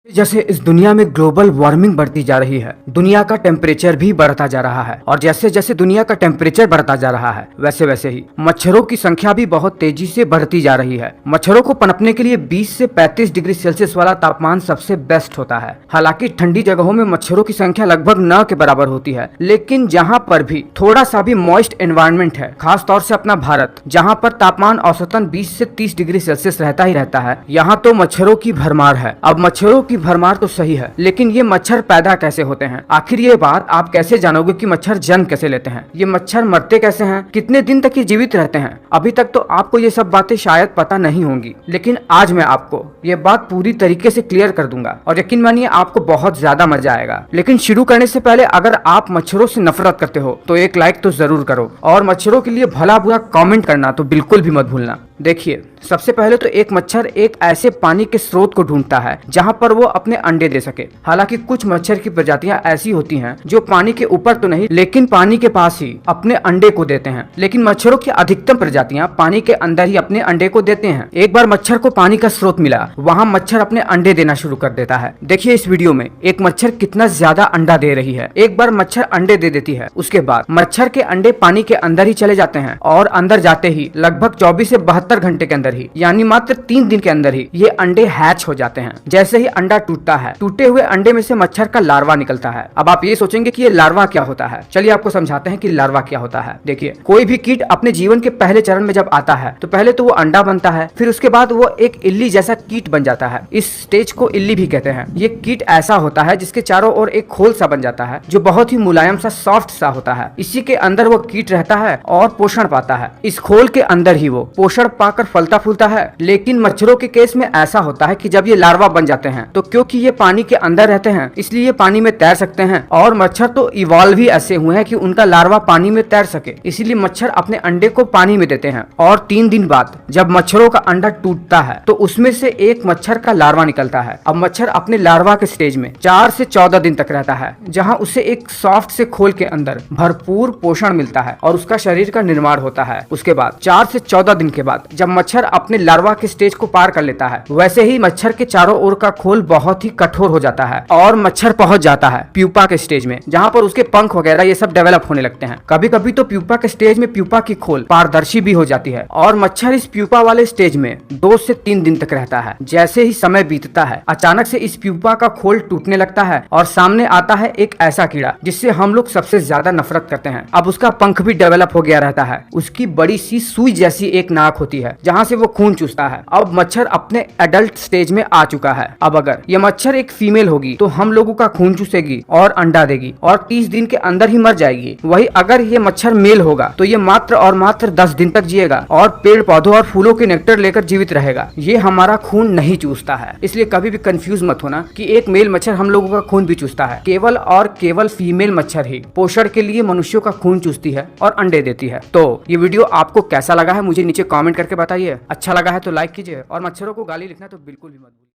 जैसे इस दुनिया में ग्लोबल वार्मिंग बढ़ती जा रही है, दुनिया का टेम्परेचर भी बढ़ता जा रहा है और जैसे जैसे दुनिया का टेम्परेचर बढ़ता जा रहा है वैसे वैसे ही मच्छरों की संख्या भी बहुत तेजी से बढ़ती जा रही है। मच्छरों को पनपने के लिए 20 से 35 डिग्री सेल्सियस वाला तापमान सबसे बेस्ट होता है। हालांकि ठंडी जगहों में मच्छरों की संख्या लगभग न के बराबर होती है, लेकिन जहाँ पर भी थोड़ा सा भी मॉइस्ट एनवायरनमेंट है, खास तौर से अपना भारत जहाँ पर तापमान औसतन 20 से 30 डिग्री सेल्सियस रहता ही रहता है, यहाँ तो मच्छरों की भरमार है। अब मच्छरों की भरमार तो सही है, लेकिन ये मच्छर पैदा कैसे होते हैं? आखिर ये बात आप कैसे जानोगे कि मच्छर जन्म कैसे लेते हैं? ये मच्छर मरते कैसे हैं? कितने दिन तक ये जीवित रहते हैं? अभी तक तो आपको ये सब बातें शायद पता नहीं होंगी, लेकिन आज मैं आपको ये बात पूरी तरीके से क्लियर कर दूंगा और यकीन मानिए आपको बहुत ज्यादा मजा आएगा। लेकिन शुरू करने से पहले अगर आप मच्छरों से नफरत करते हो तो एक लाइक तो जरूर करो और मच्छरों के लिए भला बुरा कमेंट करना तो बिल्कुल भी मत भूलना। देखिए, सबसे पहले तो एक मच्छर एक ऐसे पानी के स्रोत को ढूंढता है जहां पर वो अपने अंडे दे सके। हालांकि कुछ मच्छर की प्रजातियां ऐसी होती हैं जो पानी के ऊपर तो नहीं लेकिन पानी के पास ही अपने अंडे को देते हैं, लेकिन मच्छरों की अधिकतम प्रजातियां पानी के अंदर ही अपने अंडे को देते हैं। एक बार मच्छर को पानी का स्रोत मिला, वहाँ मच्छर अपने अंडे देना शुरू कर देता है। देखिए इस वीडियो में एक मच्छर कितना ज्यादा अंडा दे रही है। एक बार मच्छर अंडे दे देती है, उसके बाद मच्छर के अंडे पानी के अंदर ही चले जाते हैं और अंदर जाते ही लगभग 24 से 72 घंटे के अंदर ही, यानी मात्र 3 दिन के अंदर ही ये अंडे हैच हो जाते हैं। जैसे ही अंडा टूटता है, टूटे हुए अंडे में से मच्छर का लार्वा निकलता है। अब आप ये सोचेंगे कि ये लार्वा क्या होता है। चलिए आपको समझाते हैं कि लार्वा क्या होता है। देखिए, कोई भी कीट अपने जीवन के पहले चरण में जब आता है तो पहले तो वो अंडा बनता है, फिर उसके बाद वो एक इल्ली जैसा कीट बन जाता है। इस स्टेज को इल्ली भी कहते हैं। ये कीट ऐसा होता है जिसके चारों ओर एक खोल सा बन जाता है जो बहुत ही मुलायम सा सॉफ्ट सा होता है। इसी के अंदर वो कीट रहता है और पोषण पाता है। इस खोल के अंदर ही वो पोषण पाकर फलता फूलता है। लेकिन मच्छरों के केस में ऐसा होता है कि जब ये लार्वा बन जाते हैं तो क्योंकि ये पानी के अंदर रहते हैं इसलिए ये पानी में तैर सकते हैं और मच्छर तो इवॉल्व ही ऐसे हुए हैं कि उनका लार्वा पानी में तैर सके, इसीलिए मच्छर अपने अंडे को पानी में देते हैं और 3 दिन बाद जब मच्छरों का अंडा टूटता है तो उसमें से एक मच्छर का लार्वा निकलता है। अब मच्छर अपने लार्वा के स्टेज में 4 से 14 दिन तक रहता है, जहाँ उसे एक सॉफ्ट से खोल के अंदर भरपूर पोषण मिलता है और उसका शरीर का निर्माण होता है। उसके बाद 4 से 14 दिन के बाद जब मच्छर अपने लार्वा के स्टेज को पार कर लेता है, वैसे ही मच्छर के चारों ओर का खोल बहुत ही कठोर हो जाता है और मच्छर पहुंच जाता है प्यूपा के स्टेज में, जहां पर उसके पंख वगैरह ये सब डेवलप होने लगते हैं। कभी कभी तो प्यूपा के स्टेज में प्यूपा की खोल पारदर्शी भी हो जाती है और मच्छर इस प्यूपा वाले स्टेज में 2 से 3 दिन तक रहता है। जैसे ही समय बीतता है, अचानक से इस प्यूपा का खोल टूटने लगता है और सामने आता है एक ऐसा कीड़ा जिससे हम लोग सबसे ज्यादा नफरत करते हैं। अब उसका पंख भी डेवलप हो गया रहता है। उसकी बड़ी सी सुई जैसी एक नाक होती है जहाँ से वो खून चूसता है। अब मच्छर अपने एडल्ट स्टेज में आ चुका है। अब अगर ये मच्छर एक फीमेल होगी तो हम लोगों का खून चूसेगी और अंडा देगी और 30 दिन के अंदर ही मर जाएगी। वही अगर ये मच्छर मेल होगा तो ये मात्र और मात्र 10 दिन तक जिएगा और पेड़ पौधों और फूलों के नेक्टर लेकर जीवित रहेगा। ये हमारा खून नहीं चूसता है, इसलिए कभी भी कंफ्यूज मत होना कि एक मेल मच्छर हम लोगों का खून भी चूसता है। केवल और केवल फीमेल मच्छर ही पोषण के लिए मनुष्यों का खून चूसती है और अंडे देती है। तो ये वीडियो आपको कैसा लगा है मुझे नीचे कमेंट करके बताइए। अच्छा लगा है तो लाइक कीजिए और मच्छरों को गाली लिखना तो बिल्कुल भी मत भूलिए।